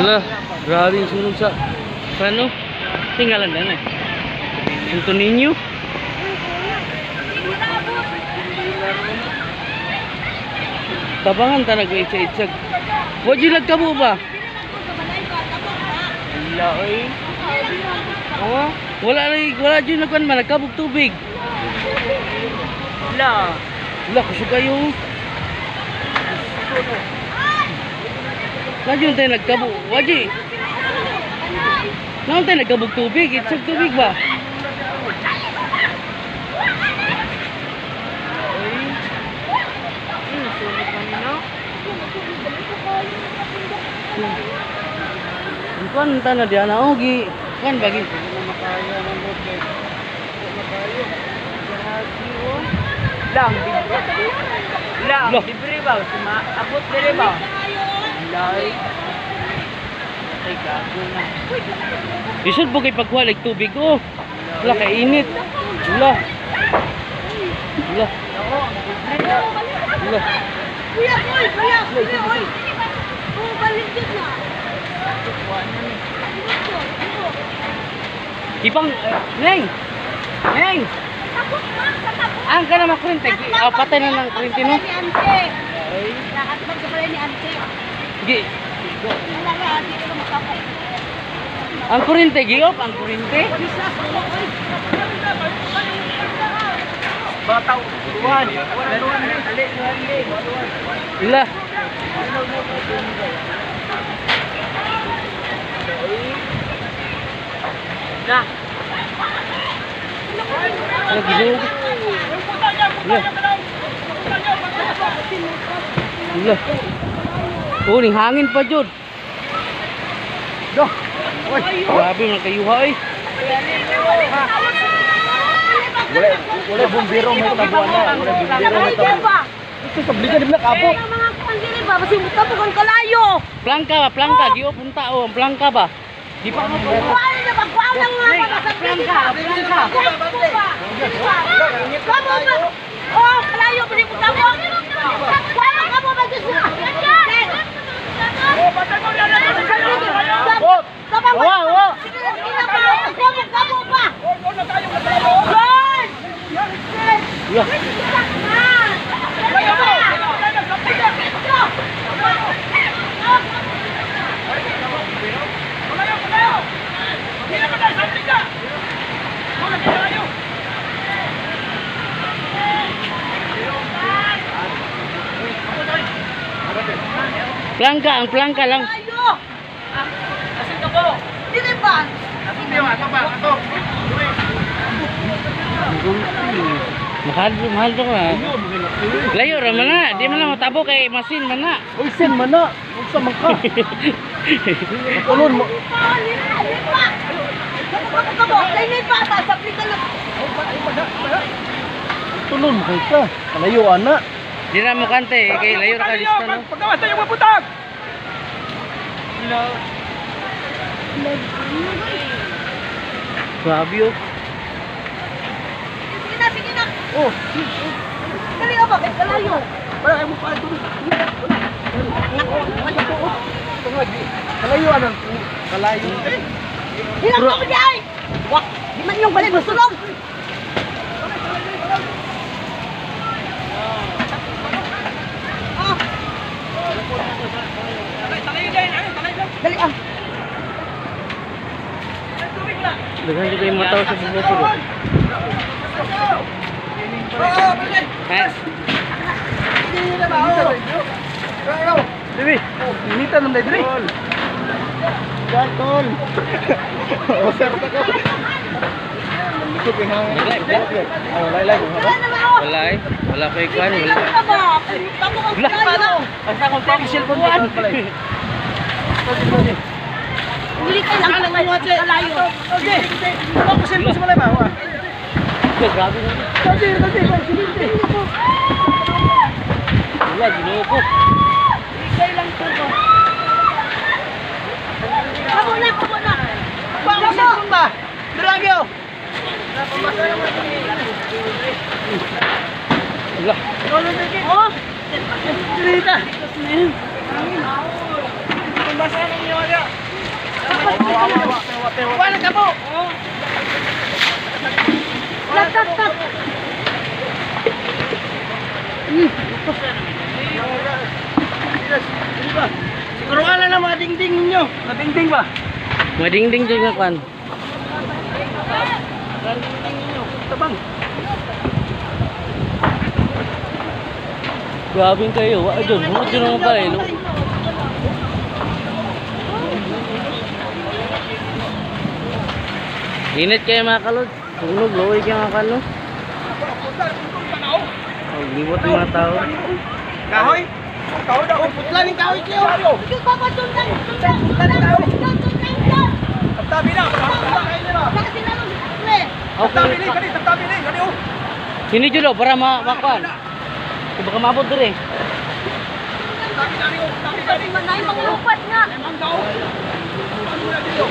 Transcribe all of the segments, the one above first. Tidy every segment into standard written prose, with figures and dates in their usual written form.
Lah, grabe yung sunog sa ano? Tinggalan na eh. Santo Niño. Tabangan talaga itsa-itsag. Wadi nagkabo ba? Wala eh. Oh, wala dyan nagkuhan man, nagkabog tubig. Wala. Wala, kasi kayo. Nadyan tayo nagkabog. Wadi. Nadyan tayo nagkabog tubig. Itsag tubig ba? Kan tanah dia na ogi kan bagi lang libre ba sama abot dire ba lay ay gago na isod po kay pagwalik tubig oh wala kay init wala kuya oh balik jud na Ipang, Neng! Neng! Ang ka na makurinte. Patay na ng kurinte mo. Lahat magkabala ni Ante. Gi. Ang kurinte, Giop? Ang kurinte? Bataw. Duwan. Ila. Nah. Lagi dulu. Iya. Oh, ning hangin pa jud. Doh. Oy, grabe man kayo ha. Wala bumbero mo tabuan na. Wala bumbero mo tabuan. Ito sa bliga di abot. Mga pandiri ba basi muta bukan kalayo. Plangka, Giop punta oh, ang plangka ba? Di pa mo. Pagkuha lang nga sa plangka. Oh, kalayo pa rin po tamo. Wala ka mo mag-isip. Oh, patay mo yan. Wow. Sige na pa. Kamo pa. Plangka, ang plangka lang. Ayo. Asin ka po. Dili ba? Ato ba? Ato. Mahal to na. Layo ra man na, di man na matabo kay masin man na. Uy, sin man na. Unsa man ka? Tulon mo. Tulon mo kay ka. Kalayo ana. Di na mo kante kay layo ra ka lista no. Pagkawas tayo maputang. Grabe oh. Sige na. Oh, Dali ba? Kalayo. para mo pa tulon. Kalayo ana. Kalayo. Hilang ka di ay. Wak, di man yung balik sulong. Dali ah. Dengan juga yang matau sa bubo ko. Dili. Inita nang dili. Gatol. O sir ta ko. Ikot yung hangin. Wala kay kan, wala. Wala pa no. Basta kung pa cellphone ko. Uli ka lang ng kalayo. Okay. Ako cellphone sa malay ba? Grabe na. Kasi. Wala ginoo ko. Ikay lang po ko. Kamo na. Ako cellphone ba? Dragyo. Wala. Oh. Dili ka. basahan ninyo niya. Wala ka mo. Tat. Siguro wala na mga dingding ninyo. Nadingding ba? Madingding ding nga kwan. Nadingding ninyo. Tabang. Grabe kayo. Wa dun, hurot dun naman pala eh. Init kayo mga kalod. Sunog, luwi kayo mga kalod. Oh, libot yung mga tao. Kahoy. Kahoy daw. Putla ning kahoy kayo. Tabi na. Tabi ni kani, tabi ni kani oh. Sini julo para makwan. Baka maabot dire. Tabi na ni oh. Tabi kani. Manay manglupat nga. Emang daw. Ano na dito?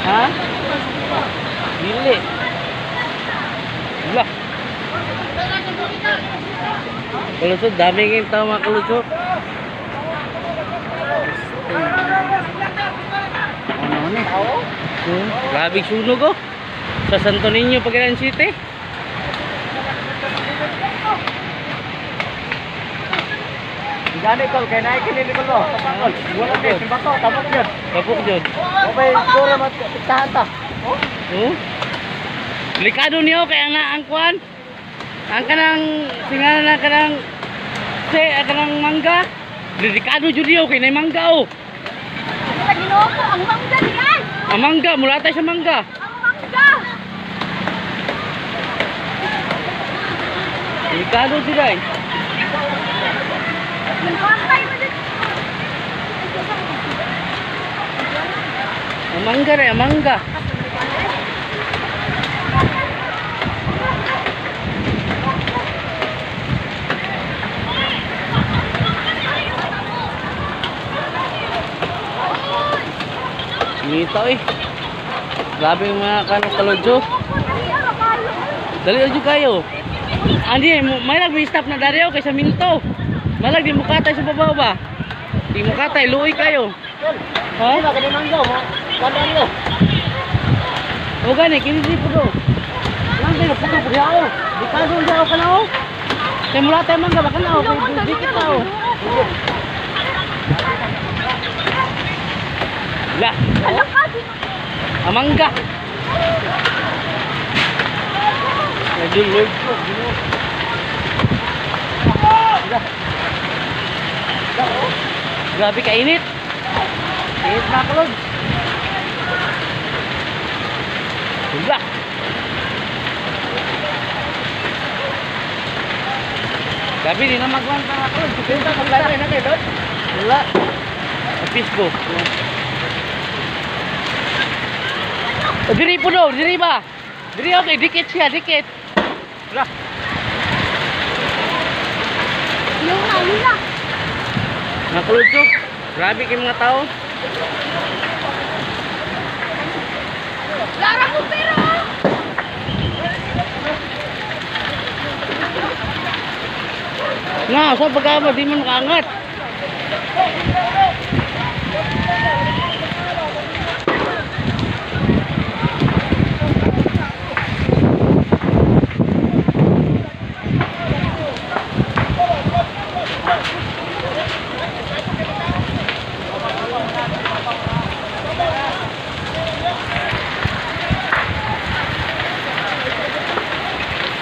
Ha? Dili. Lah. Kalusot, dami ngayong tao mga kalusot. Ano ni? Grabe sunog oh. Sa Santo Niño, Pagadian City. Gani kol kay naik kini kol lo. Wala din bato tabok jud. Kapok jud. Okay, sure mat piktahan ta. Oh. Delikado niyo kaya na ang kwan. Ang kanang singalan na kanang kanang mangga. Delikado jud niyo kay nay mangga oh. Ginoo ko ang mangga diyan. Ang mangga, mula tayo sa mangga. Ang mangga. Delikado jud ay. Pantay mo dito. Ang mangga rin, ang mangga. Nito eh. Grabe yung mga kalodyo. Dali ojo kayo. Andi, may nag-stop na dariyo kaysa minto. Malag di mo katay sa babaw ba? Di mo katay, luoy kayo. Ha? Wala ka mangga mo. Kandan mo. O gani, kini po do. Lang din puto po diao. Di kaso diao ka na o. Kay mula tayo mangga ba ka na o. Dikit ka o. La. Amangga. Nagdulog ko. Grabe kainit. Init na kalod. Wala. Grabe din na magwanta na kalod. Pinta maglalay na kayo. Wala. Apis ko. Diri po do, diri ba? Diri okay, dikit siya, dikit. Wala. Lula. Nakulod ko. Grabe kayo mga tao. Lara ko pero. Nga, sa pagkama, di man makaangat.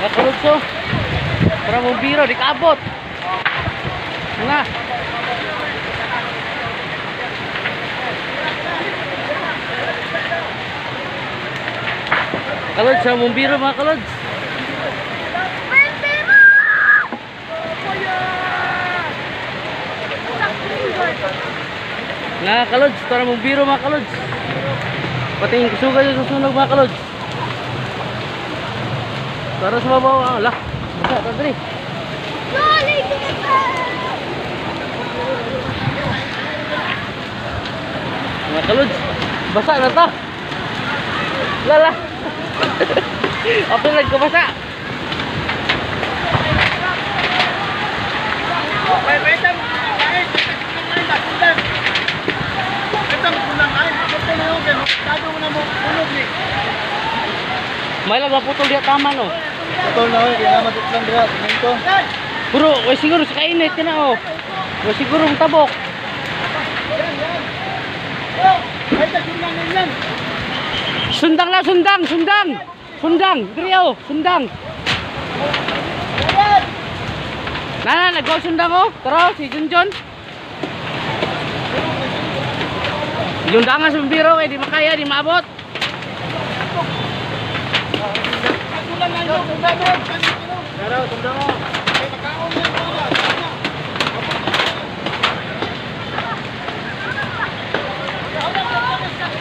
Nakulod ko. Para mong biro, di kaabot. Nga. Kalod sa mong biro mga kalod. Nga kalod, para mong biro mga kalod. Pati yung kusuga yung susunog mga kalod. Para sa babaw, lah. Basta, tadri. Mga kalod, basa na ta. Lala. Apa lagi ko basa? Pwede mo kain. Ito mo kulang kain. Ito na yung gano'n. Kado mo na mo. Punog ni. May putol dia tama no. Ito na yung kailangan matutlang dira. Ito. Bro, way siguro sa kainit ka na oh. Way siguro ang tabok. Ay, tagulang na yan. Sundang na, sundang, sundang. Sundang, diri oh, sundang. Nana, nag-go sundang oh. Tara, si Junjun. Jundangan sa biro eh, di makaya, di maabot.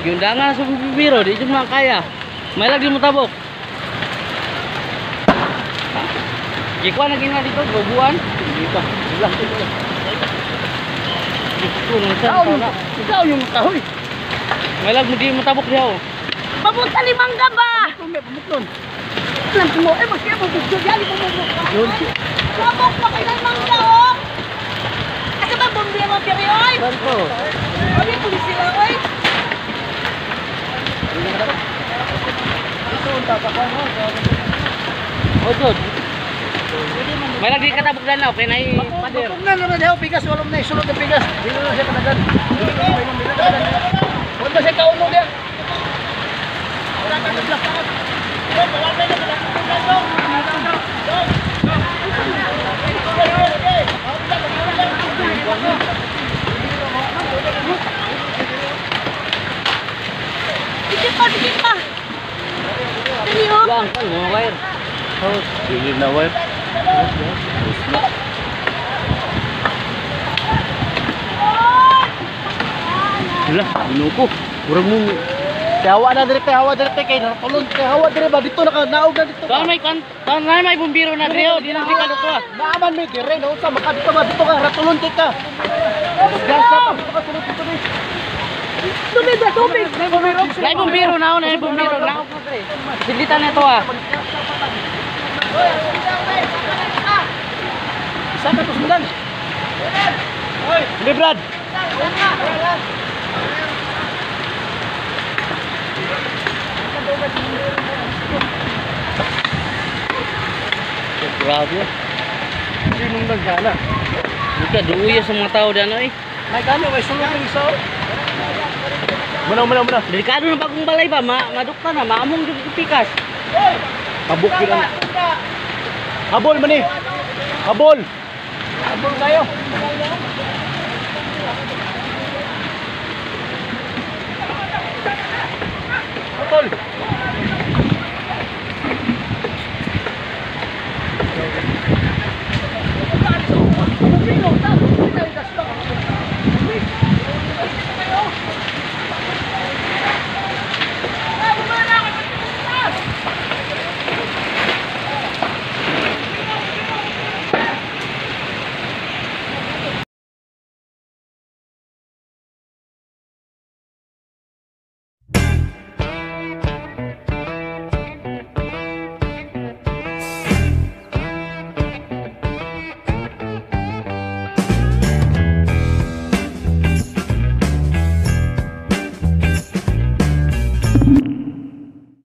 Jundangan sa biro, di cuma makaya. May lagi mo tabok. Ikaw na gina dito, bubuan. Dito, bilang dito. Ikaw yung kahoy. May lag mo di mo tabok diha oh. Papunta Limangga ba? Pumutlon. Alam ko mo, masaya mo gusto yan, ito mo mo. Pabok pa kayo ng mangga, oh! Asa ba bumbira mo, Piri, oy? Saan ko? Ano yung pulis sila, oy? Oh, Jod. May lagi katabok na okay na pader. Huwag na naman daw, bigas, walang na isulod ng bigas. Dito na siya kanagan. Huwag na siya kauno niya. Dikit pa, dikit pa. Dali, oh. Lang kan mo wire. Oh, sige na wire. Wala, binuko. Kurang mo. Hawa na direct, hawa direct kay natulon. Hawa dire ba dito naog na dito. Doon may bumbiro na Rio, di na ka dito. Naaman may dire no sa maka dito ba dito ka ratulon ka. Gasa pa dito ka sulod dito ni. Tubig ba, tubig? May bumbiro na, may bumbiro na. Silita na ito ah. Isa ka to sundan. Hoy, Brad. Grabe. Sinong naggala? Buka duuya sa mga tao dyan eh. May kami may sulod ng isa. Muna. Delikado na bagong balay ba? Madukta na, maamong yung pikas. Kabuk yun ang... Habol man eh. Habol. Habol kayo.